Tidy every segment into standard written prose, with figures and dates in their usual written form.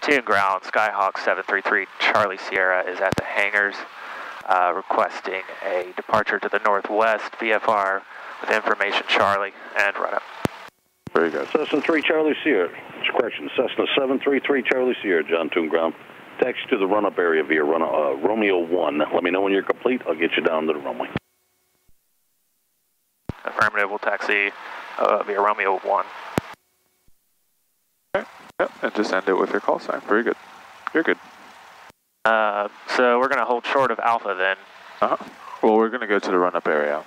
Two ground, Skyhawk 733 Charlie Sierra is at the hangars, requesting a departure to the northwest, VFR with information Charlie and Runup. Very good. Cessna 3 Charlie Sierra, correction, Cessna 733 Charlie Sierra, John Toon ground. Taxi to the run-up area via Romeo 1. Let me know when you're complete, I'll get you down to the runway. Affirmative, we'll taxi via Romeo 1. Okay, yep, and just end it with your call sign. Very good. You're good. So we're going to hold short of Alpha then. Well, we're going to go to the run-up area.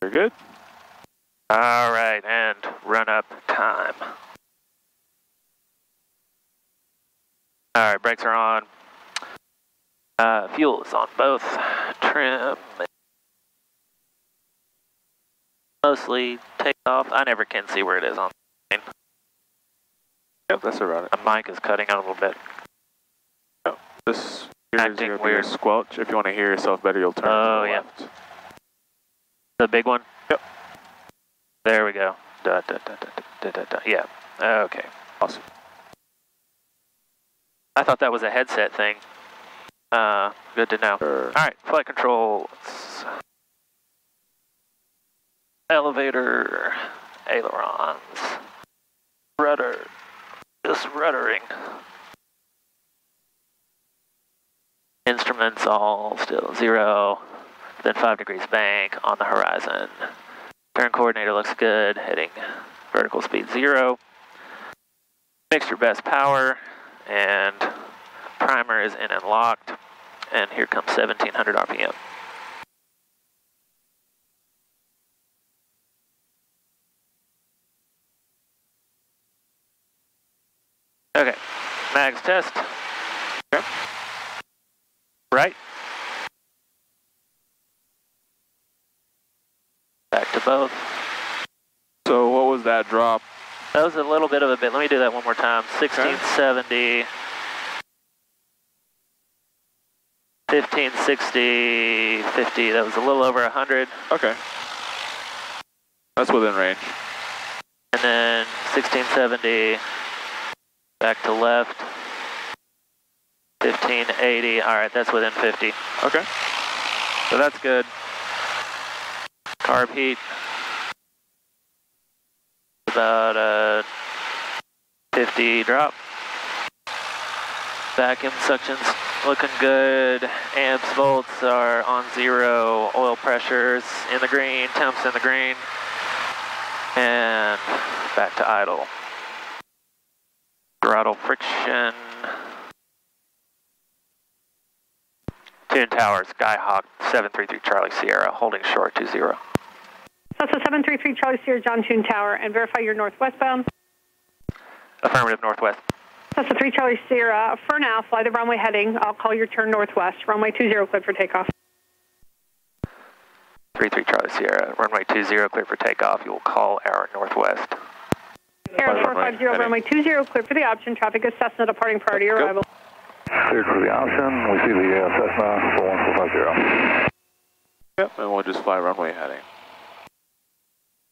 Very good. All right, and run up time. All right, brakes are on. Fuel is on both. Trim. Mostly takeoff. I never can see where it is on the plane. Yep, that's around it. The mic is cutting out a little bit. Yep, this here acting is weird. Squelch. If you want to hear yourself better, you'll turn to the left. The big one? Yep. There we go. Yeah. Okay. Awesome. I thought that was a headset thing. Good to know. Sure. All right, flight control. Elevator, ailerons, rudder, just ruddering. Instruments all still 0, then 5 degrees bank on the horizon. Turn coordinator looks good, heading vertical speed 0. Mixture best power, and primer is in and locked. And here comes 1700 RPM. Okay, mags test. Okay. Right. Back to both. So what was that drop? That was a little bit of a bit. Let me do that one more time. 1670. 1560, 50. That was a little over 100. Okay. That's within range. And then 1670. Back to left. 1580. All right, that's within 50. Okay. So that's good. Carb heat. About a 50 drop. Vacuum suction's looking good. Amps, volts are on 0. Oil pressure's in the green. Temps in the green. And back to idle. Throttle friction. Tune Tower, Skyhawk 733 Charlie Sierra, holding short 20. Cessna 733 Charlie Sierra, John Tune Tower, and verify you're northwestbound. Affirmative, northwest. Cessna 3 Charlie Sierra, for now, fly the runway heading. I'll call your turn northwest. Runway 20, cleared for takeoff. 33 Charlie Sierra, runway 20, cleared for takeoff. You will call our northwest. Air 450, runway 20, cleared for the option. Traffic is Cessna departing prior to your arrival. Cleared for the option. We see the Cessna 41450. Yep, and we'll just fly runway heading.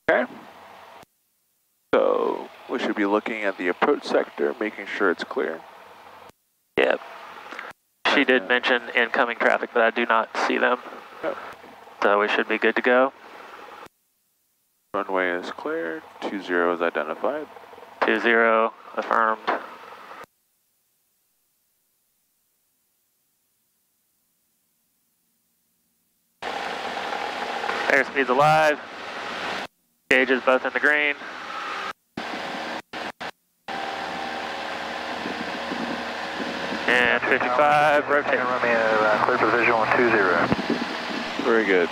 Okay. So we should be looking at the approach sector, making sure it's clear. Yep. She did mention incoming traffic, but I do not see them. Yep. So we should be good to go. Runway is clear. 20 is identified. 20, affirmed. Airspeed's alive. Gauges both in the green. And 55, rotate. Romeo, clear for visual on 20. Very good.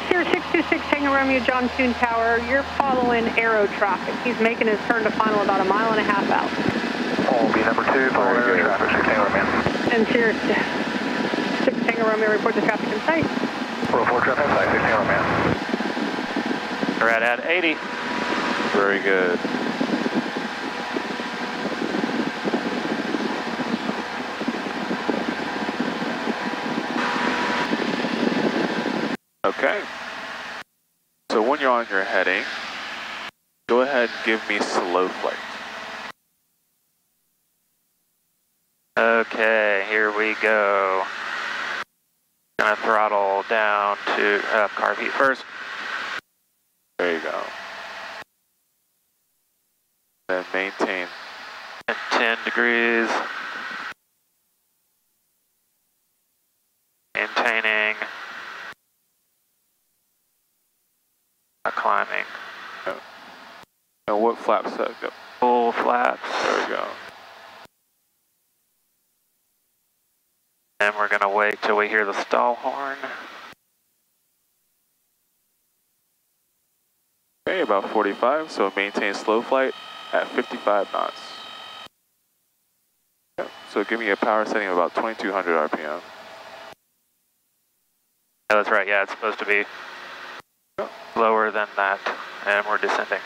Sierra 626 Tango Romeo, John Tune Tower. You're following aero traffic. He's making his turn to final about 1.5 miles out. Will be number 2, following aero traffic, 6 Tango Romeo. And Sierra 6 Tango Romeo, report the traffic in sight. 404 traffic, 560 Romeo. Right at 80. Very good. Okay. So when you're on your heading, go ahead and give me slow flight. Okay, here we go. Gonna throttle down to carb heat first. There you go. Then maintain. At 10 degrees. Maintaining. Climbing. And what flaps that go? Full flaps. There we go. And we're gonna wait till we hear the stall horn. Okay, about 45, so maintain slow flight at 55 knots. Okay, so give me a power setting of about 2200 RPM. Oh, that's right, yeah, it's supposed to be lower than that, and we're descending.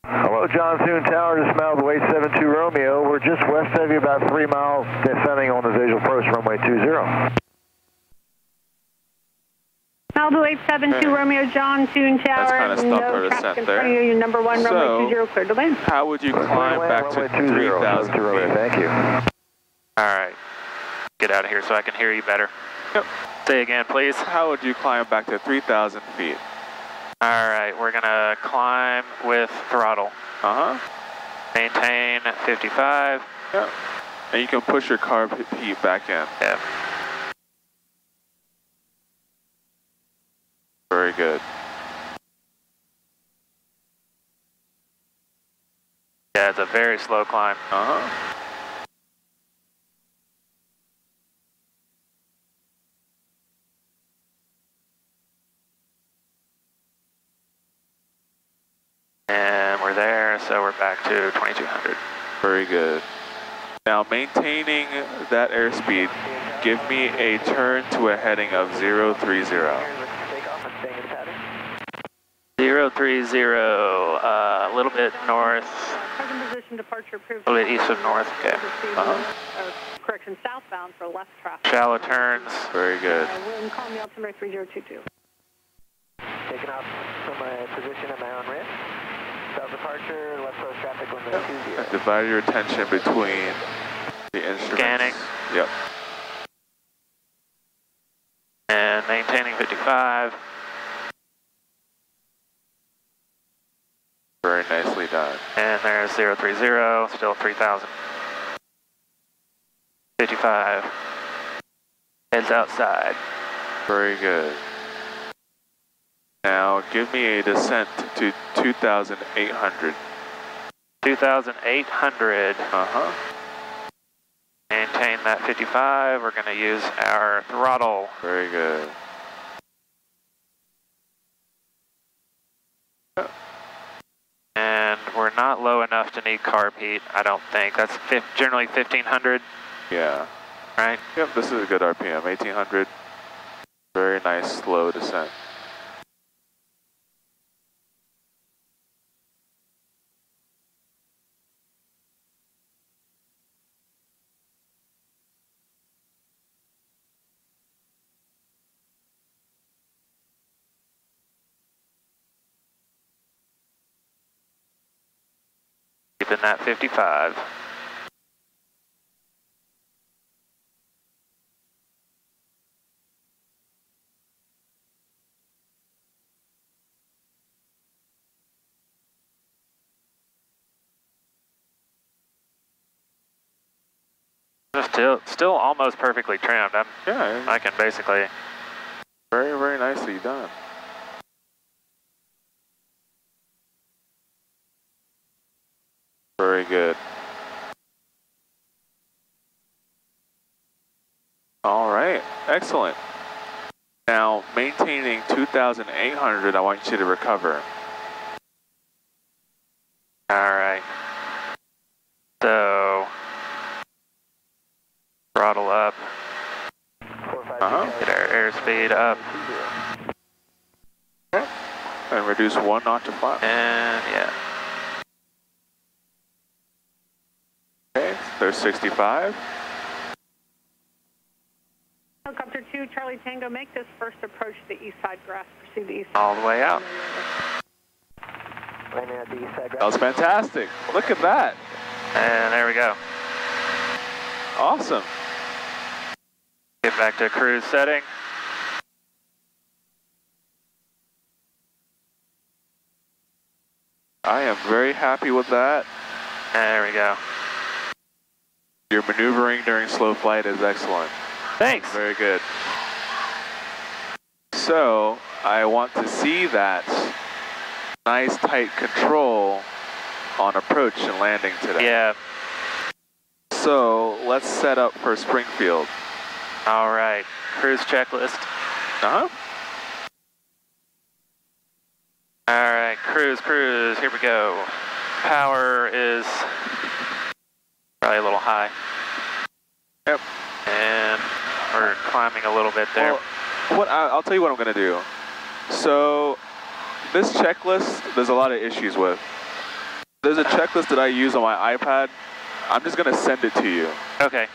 Hello, John Toon Tower, this is Maldway 72 Romeo. We're just west of you, about 3 miles, descending on the visual approach, runway 20. Malibu 872 Romeo, John Toon Tower. That's kind of stopped our descent there. Your number 1, runway 20, clear to land. How would you climb back to 3,000 feet? Thank you. All right, get out of here so I can hear you better. Yep. Say again, please. How would you climb back to 3,000 feet? All right, we're gonna climb with throttle. Maintain 55. Yep. And you can push your carb heat back in. Yep. Very good. Yeah, it's a very slow climb. And we're there, so we're back to 2200. Very good. Now maintaining that airspeed, give me a turn to a heading of 030. 030, a little bit north. Present position departure approved. A little bit east of north, okay. Correction, southbound for left traffic. Shallow turns. Very good. William, call me altimeter 3022. Taking off from my position at my own risk. South departure, left coast traffic, runway 20. Divide your attention between the instruments. Scanning. Yep. And maintaining 55. Very nicely done. And there's 030, still 3000. 55. Heads outside. Very good. Now give me a descent to 2,800. 2,800. Maintain that 55. We're going to use our throttle. Very good. And we're not low enough to need carb heat, I don't think. That's generally 1,500. Yeah. Right? Yep, this is a good RPM, 1,800. Very nice slow descent. Keeping that 55. Still almost perfectly trimmed. I can basically. Very, very nicely done. Very good. All right, excellent. Now, maintaining 2,800, I want you to recover. All right. So, throttle up. Get our airspeed up. Okay. And reduce 1 knot to 5. And yeah. Okay, there's 65. Helicopter 2, Charlie Tango, make this first approach to the east side grass. Proceed to the east side. All the way out. Landing at the east side. That was fantastic. Look at that. And there we go. Awesome. Get back to cruise setting. I am very happy with that. There we go. Your maneuvering during slow flight is excellent. Thanks. Very good. So, I want to see that nice tight control on approach and landing today. Yeah. So, let's set up for Springfield. All right. Cruise checklist. Uh-huh. All right. Cruise. Here we go. Power is probably a little high. Yep. And we're climbing a little bit there. Well, I'll tell you what I'm going to do. So, this checklist, there's a lot of issues with. There's a checklist that I use on my iPad. I'm just going to send it to you. Okay.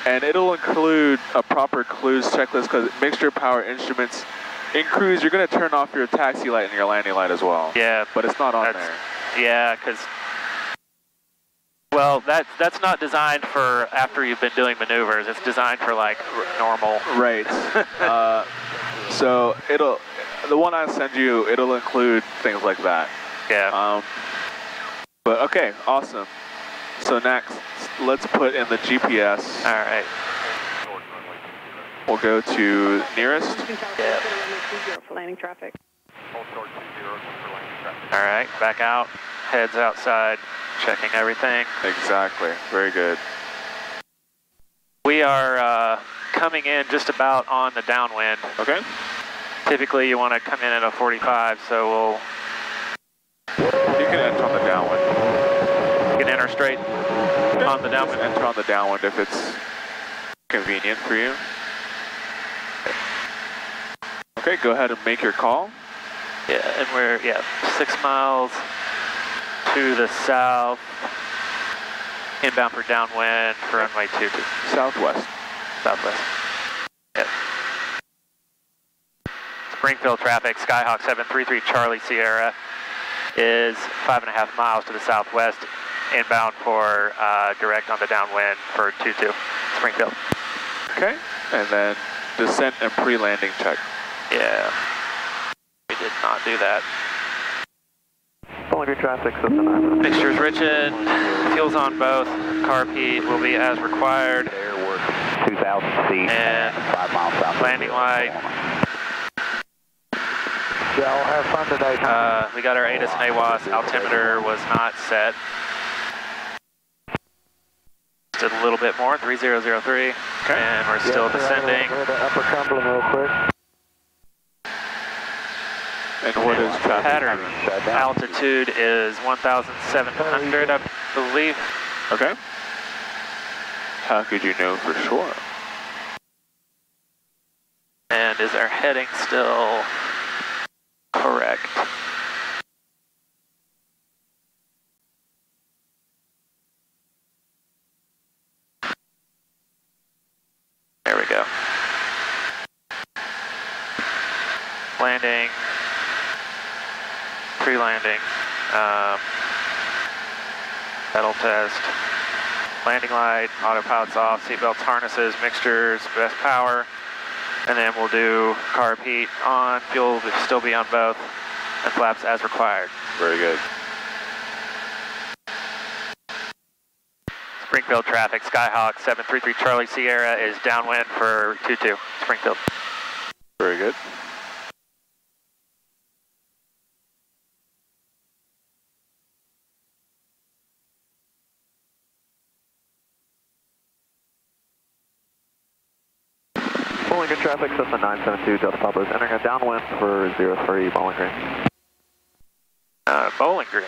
And it'll include a proper cruise checklist because mixture power instruments. In cruise, you're going to turn off your taxi light and your landing light as well. Yeah. But it's not on there. Yeah, because, well, that's not designed for after you've been doing maneuvers. It's designed for, like, normal. Right. So the one I send you, it'll include things like that. Yeah. But okay, awesome. So next, let's put in the GPS. All right. We'll go to nearest. Yeah. For landing traffic. All right, back out. Heads outside, checking everything. Exactly. Very good. We are coming in just about on the downwind. Okay. Typically, you want to come in at a 45, so we'll. You can enter on the downwind. You can enter straight on the downwind. Enter on the downwind if it's convenient for you. Okay, go ahead and make your call. Yeah, and we're 6 miles to the south. Inbound for downwind for runway 22. Southwest. Southwest. Yep. Springfield traffic, Skyhawk 733 Charlie Sierra is 5.5 miles to the southwest. Inbound for direct on the downwind for 22, Springfield. Okay, and then descent and pre-landing check. Yeah, we did not do that. Pulling your traffic, system 9. Mixtures richen, fuels on both. Carb heat will be as required. 2,000 feet and 5 miles south. Landing light. Yeah, I'll have fun today. We got our ATIS and AWAS. Altimeter was not set. Just a little bit more, 3003. Okay. And we're still descending. Go to Upper Cumberland real quick. And what is traffic? Pattern altitude is 1,700, I believe. Okay. How could you know for sure? And is our heading still correct? There we go. Landing. Pre-landing. Pedal test. Landing light, autopilot's off, seatbelts, harnesses, mixtures, best power. And then we'll do carb heat on, fuel will still be on both, and flaps as required. Very good. Springfield traffic, Skyhawk 733 Charlie Sierra is downwind for 22, Springfield. Very good. Pulling your traffic, Cessna 972 Delta Papa is entering a downwind for 03 Bowling Green. Bowling Green.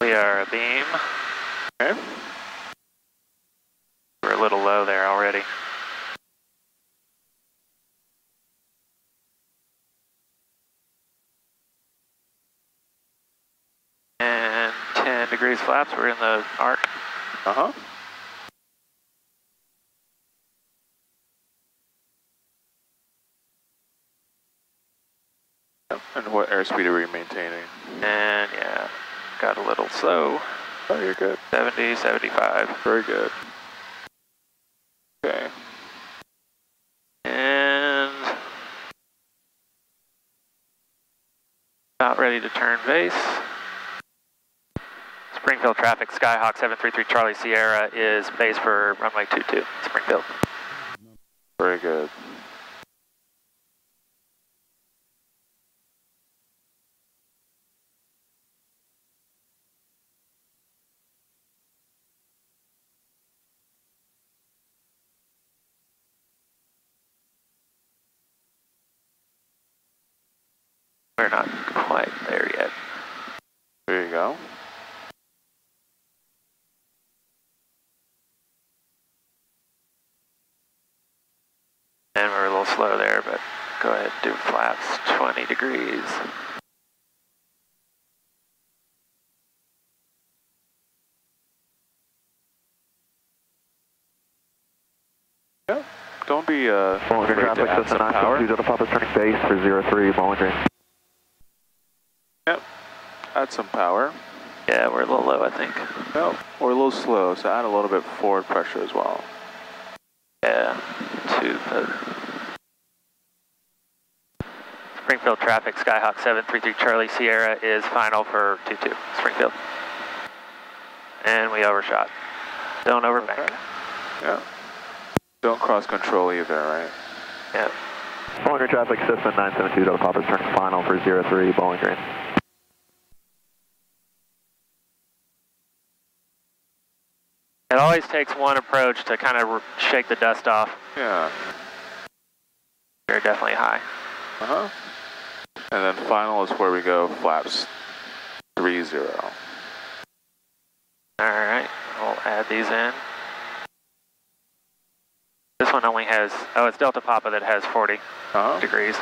We are a beam. Okay. We're a little low there already. And 10 degrees flaps, we're in the arc. Uh-huh. And what airspeed are we maintaining? And yeah, got a little slow. Oh, you're good. 70, 75. Very good. Okay. And about ready to turn base. Springfield traffic, Skyhawk 733 Charlie Sierra is base for runway 22, Springfield. Very good. We're not quite there yet. There you go. And we're a little slow there, but go ahead and do flaps, 20 degrees. Yeah. Don't be Bowling Green traffic, Cessna 972 Delta Papa turning base for 03, Bowling Green. Yep. Add some power. Yeah, we're a little low, I think. Well, we're a little slow, so add a little bit forward pressure as well. Yeah, Springfield traffic, Skyhawk 733 Charlie Sierra is final for 22, Springfield. And we overshot. Don't overbank. Okay. Yeah. Don't cross control either, right? Yeah. Bowling Green traffic, Cessna 972 Delta Papa turning final for 03, Bowling Green. It always takes one approach to kind of shake the dust off. Yeah. We're definitely high. Uh-huh. And then final is where we go flaps 30. Alright, we'll add these in. This one only has, oh, it's Delta Papa that has 40 degrees.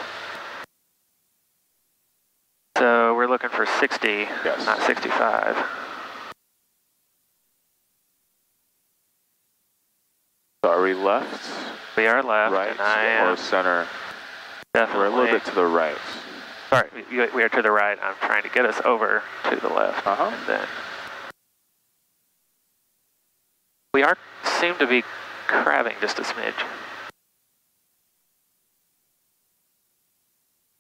So we're looking for 60, Yes. not 65. So are we left? We are left, Right, and I am or center? definitely. We're a little bit to the right. Sorry, we are to the right. I'm trying to get us over to the left. Uh-huh. And then we seem to be crabbing just a smidge.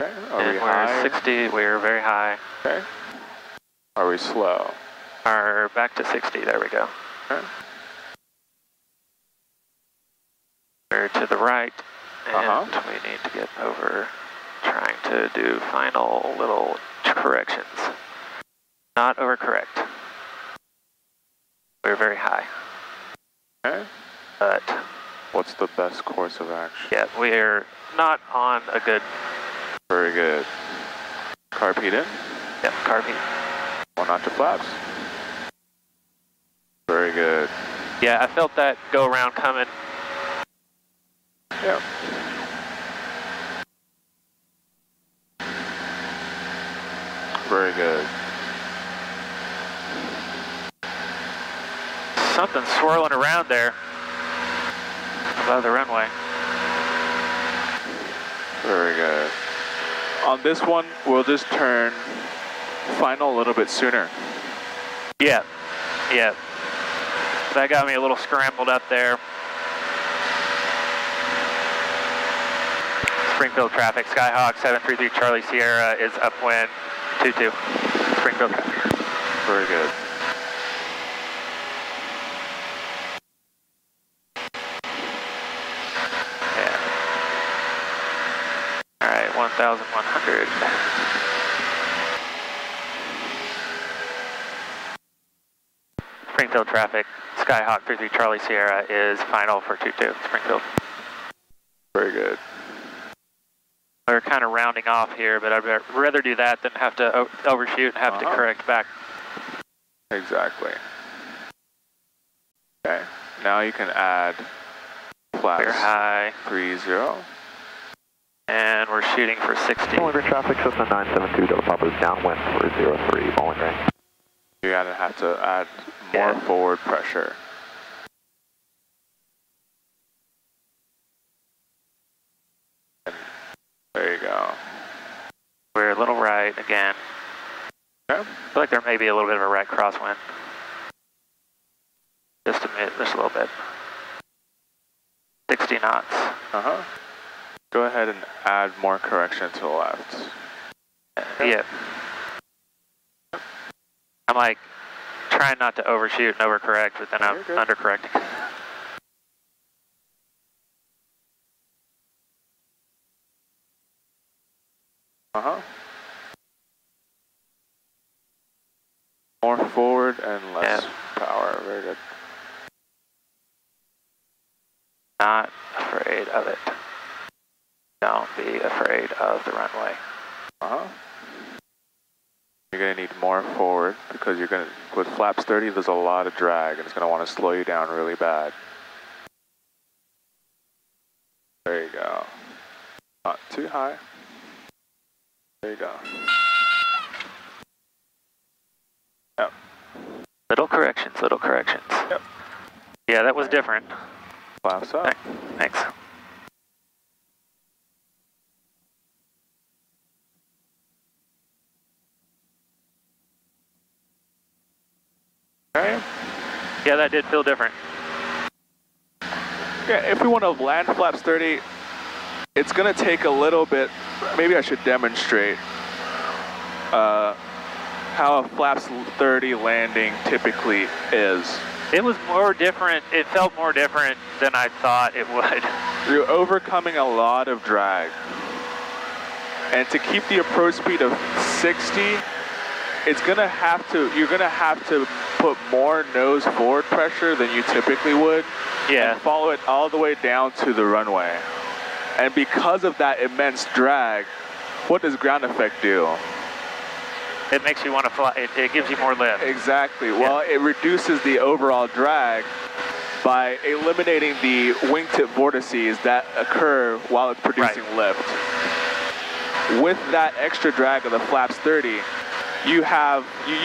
Okay. Are And we we're high? 60. We're very high. Okay. Are we slow? Are back to 60. There we go. Okay. We're to the right, and Uh-huh. we need to get over. Trying to do final little corrections. Not overcorrect. We're very high. Okay. But What's the best course of action? yeah, we're not on a good. Very good. Carb heat in. Yep, carby. 1 notch of flaps. Very good. Yeah, I felt that go around coming. Yep. Very good. Something swirling around there above the runway. Very good. On this one, we'll just turn final a little bit sooner. Yeah, yeah. That got me a little scrambled up there. Springfield traffic, Skyhawk 733 Charlie Sierra is upwind 22. Springfield traffic. Very good. Yeah. All right, 1,100. Springfield traffic, Skyhawk 33 Charlie Sierra is final for 22, Springfield. Very good. We're kind of rounding off here, but I'd rather do that than have to overshoot and have to correct back. Exactly. Okay, now you can add flaps. Clear high. 30. And we're shooting for 60. Delivery traffic, Cessna 972, Delta Papa's downwind for 03, bowling green. You're gonna have to add more forward pressure. And there you go. We're a little right again. Okay. I feel like there may be a little bit of a right crosswind. Just a minute, just a little bit. 60 knots. Uh-huh. Go ahead and add more correction to the left. Yeah. I'm like trying not to overshoot and overcorrect, but then I'm undercorrecting. Uh-huh. More forward and less power. Very good. Not afraid of it. Don't be afraid of the runway. Uh-huh. You're going to need more forward because you're going to, with flaps 30, there's a lot of drag and it's going to want to slow you down really bad. There you go. Not too high. There you go. Yep. Little corrections, little corrections. Yep. Yeah, that was different. Flaps up. Thanks. Okay. Yeah, that did feel different. Yeah, if we want to land flaps 30, it's going to take a little bit. Maybe I should demonstrate how a flaps 30 landing typically is. It was more different. It felt more different than I thought it would. You're overcoming a lot of drag. And to keep the approach speed of 60, you're gonna have to put more nose forward pressure than you typically would. Yeah. And follow it all the way down to the runway. And because of that immense drag, what does ground effect do? It makes you want to fly. It gives you more lift. Exactly. Well, it reduces the overall drag by eliminating the wingtip vortices that occur while it's producing lift. With that extra drag of the flaps 30, you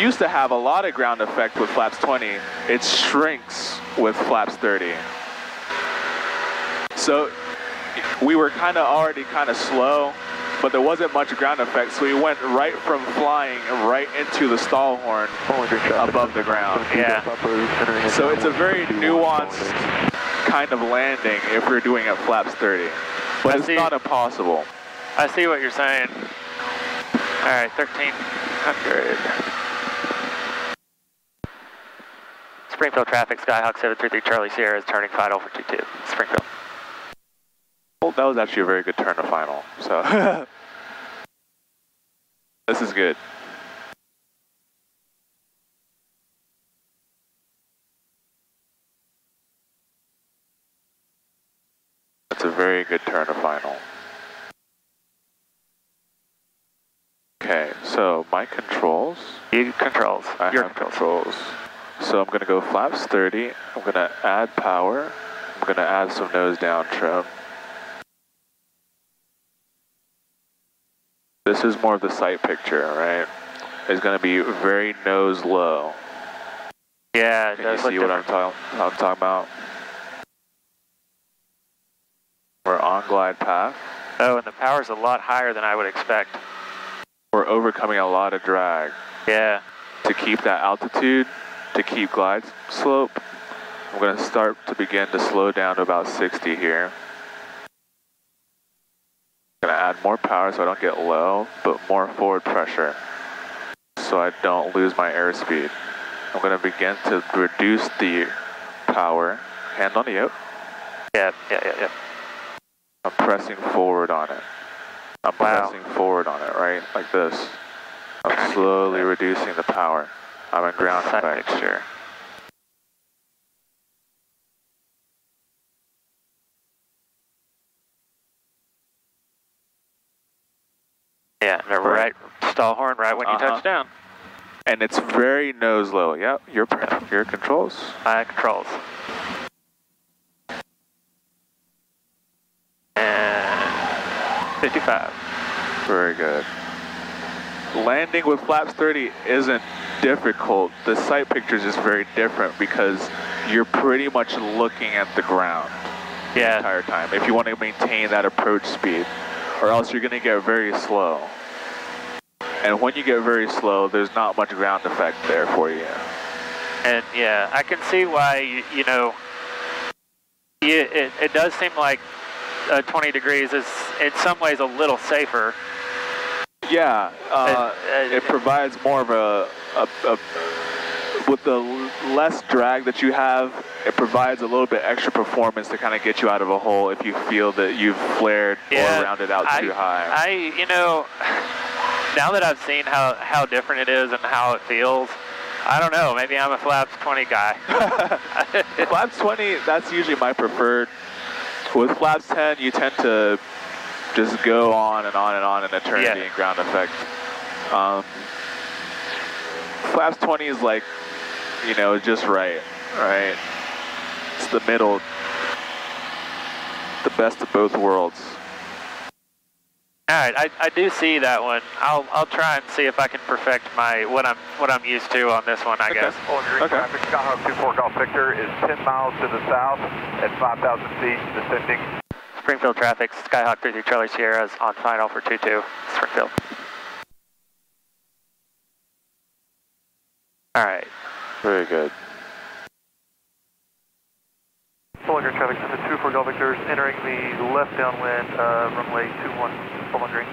used to have a lot of ground effect with flaps 20. It shrinks with flaps 30. So we were already kind of slow, but there wasn't much ground effect, so we went right from flying right into the stall horn above the ground. Yeah. So it's a very nuanced kind of landing if we're doing it flaps 30. But it's not impossible. I see what you're saying. All right, 1300. Springfield traffic, Skyhawk 733 Charlie Sierra is turning final for 22. Springfield. Well, that was actually a very good turn to final, so. This is good. That's a very good turn to final. Okay, so my controls. Your controls. I have controls. So I'm going to go flaps 30. I'm going to add power. I'm going to add some nose down trim. This is more of the sight picture, right? It's going to be very nose low. Yeah, it Can does you see what I'm talking about? We're on glide path. Oh, and the power's a lot higher than I would expect. We're overcoming a lot of drag. Yeah. To keep that altitude, to keep glide slope, I'm going to begin to slow down to about 60 here. I'm going to add more power so I don't get low, but more forward pressure so I don't lose my airspeed. I'm going to begin to reduce the power. Hand on the yoke. Yeah. I'm pressing forward on it. I'm pressing forward on it, right? Like this. I'm slowly reducing the power. I'm in ground effect. Mixture. Yeah, right, stall horn right when you touch down. And it's very nose low. Yep, your controls. My controls. And 55. Very good. Landing with flaps 30 isn't difficult. The sight picture is just very different because you're pretty much looking at the ground the entire time if you want to maintain that approach speed, or else you're going to get very slow. And when you get very slow, there's not much ground effect there for you. And yeah, I can see why, you know, it does seem like 20 degrees is in some ways a little safer. Yeah, it provides more of a with the less drag that you have, it provides a little bit extra performance to kind of get you out of a hole if you feel that you've flared or rounded out too high. You know, now that I've seen how different it is and how it feels, I don't know, maybe I'm a flaps 20 guy. Flaps 20, that's usually my preferred. With flaps 10, you tend to just go on and on and on in eternity in ground effect. Flaps 20 is like, you know, just right? It's the middle, the best of both worlds. All right, I do see that one. I'll try and see if I can perfect my what I'm used to on this one, I guess. Traffic, Skyhawk 24 Golf Victor is 10 miles to the south at 5,000 feet, descending. Springfield traffic, Skyhawk 33 Charlie Sierra is on final for 22, Springfield. All right. Very good. Full traffic, 24 Golf Victor is entering the left downwind, runway 21, full on green.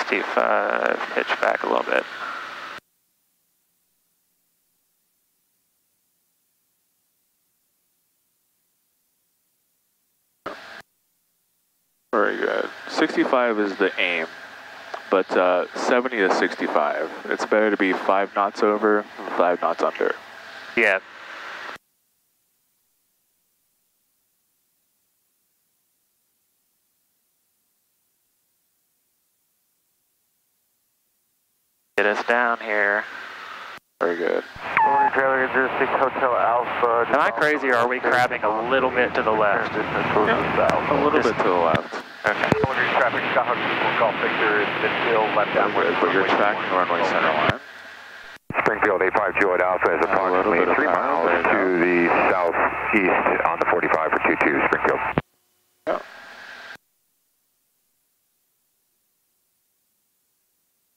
Pitch back a little bit. Very good. 65 is the aim, but 70 to 65. It's better to be 5 knots over than 5 knots under. Yeah. Get us down here. Very good. Trailer 06 Hotel Alpha. Am I crazy or are we crabbing a little bit to the left? A little bit to the left. Okay. Traffic, Skyhawk 24 Golf Victor is midfield, left downwind. But you're tracking runway center line. Springfield 850 Alpha is approximately 3 miles to the southeast on the 45 for 22 Springfield. Yeah.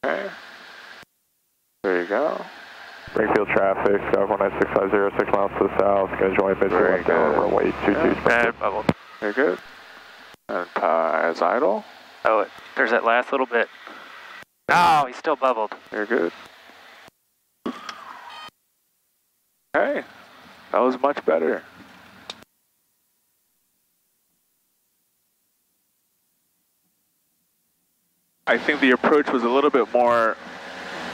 Okay. There you go. Springfield traffic, 19650, 6 miles to the south, going to join midfield left down runway 22 Springfield. Very good. And as idle. Oh, there's that last little bit. Oh, he's still bubbled. Very good. Okay, that was much better. I think the approach was a little bit more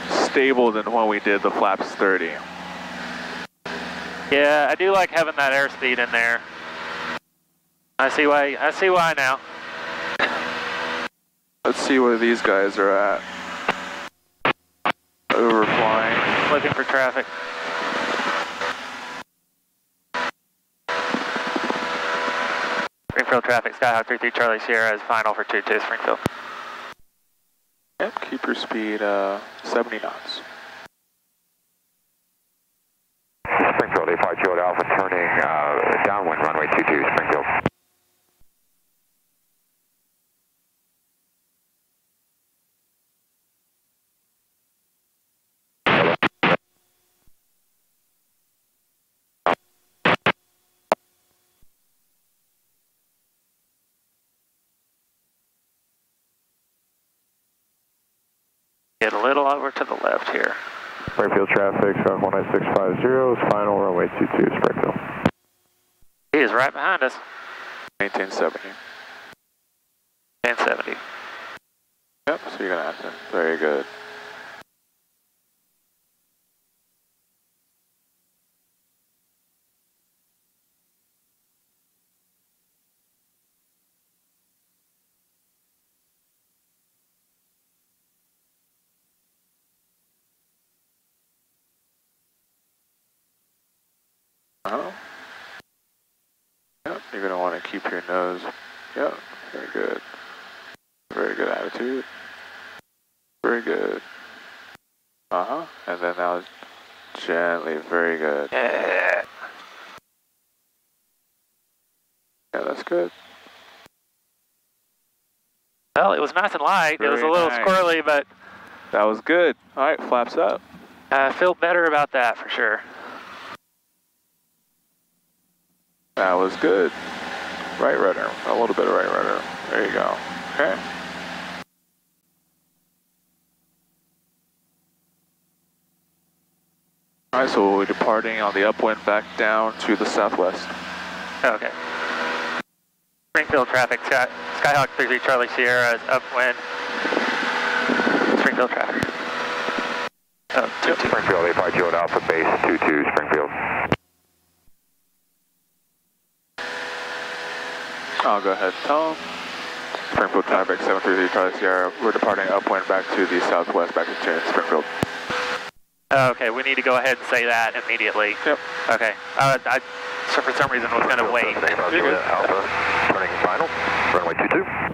stable than when we did the flaps 30. Yeah, I do like having that airspeed in there. I see why now. Let's see where these guys are at. Overflying. Looking for traffic. Springfield traffic, Skyhawk 33 Charlie Sierra is final for 22 Springfield. Yep, keep your speed 70 knots. Springfield 850 Alpha turning downwind runway 22 Springfield. Get a little over to the left here. Springfield traffic, 19650 is final, runway 22 Springfield. He is right behind us. Maintain 70. And 70. Yep, so you're going to have to. Very good. Uh-huh. Yep, you're going to want to keep your nose. Yep, very good. Very good attitude. Very good. Uh-huh. And then now gently, very good. Yeah, that's good. Well, it was nice and light. It was a little squirrely, but... That was good. All right, flaps up. I feel better about that for sure. That was good. Right rudder. A little bit of right rudder. There you go. Okay. All right, so we'll be departing on the upwind back down to the southwest. Okay. Springfield traffic, Skyhawk 33 Charlie Sierra is upwind. Springfield traffic. Oh, 22. Springfield 85 Juliet Alpha base 22 Springfield. I'll go ahead and tell them. Springfield traffic 733 Charlie Sierra. We're departing upwind back to the southwest, back to Springfield. Okay, we need to go ahead and say that immediately. Yep. Okay. So for some reason was going to wait. Alpha, turning final, runway 22.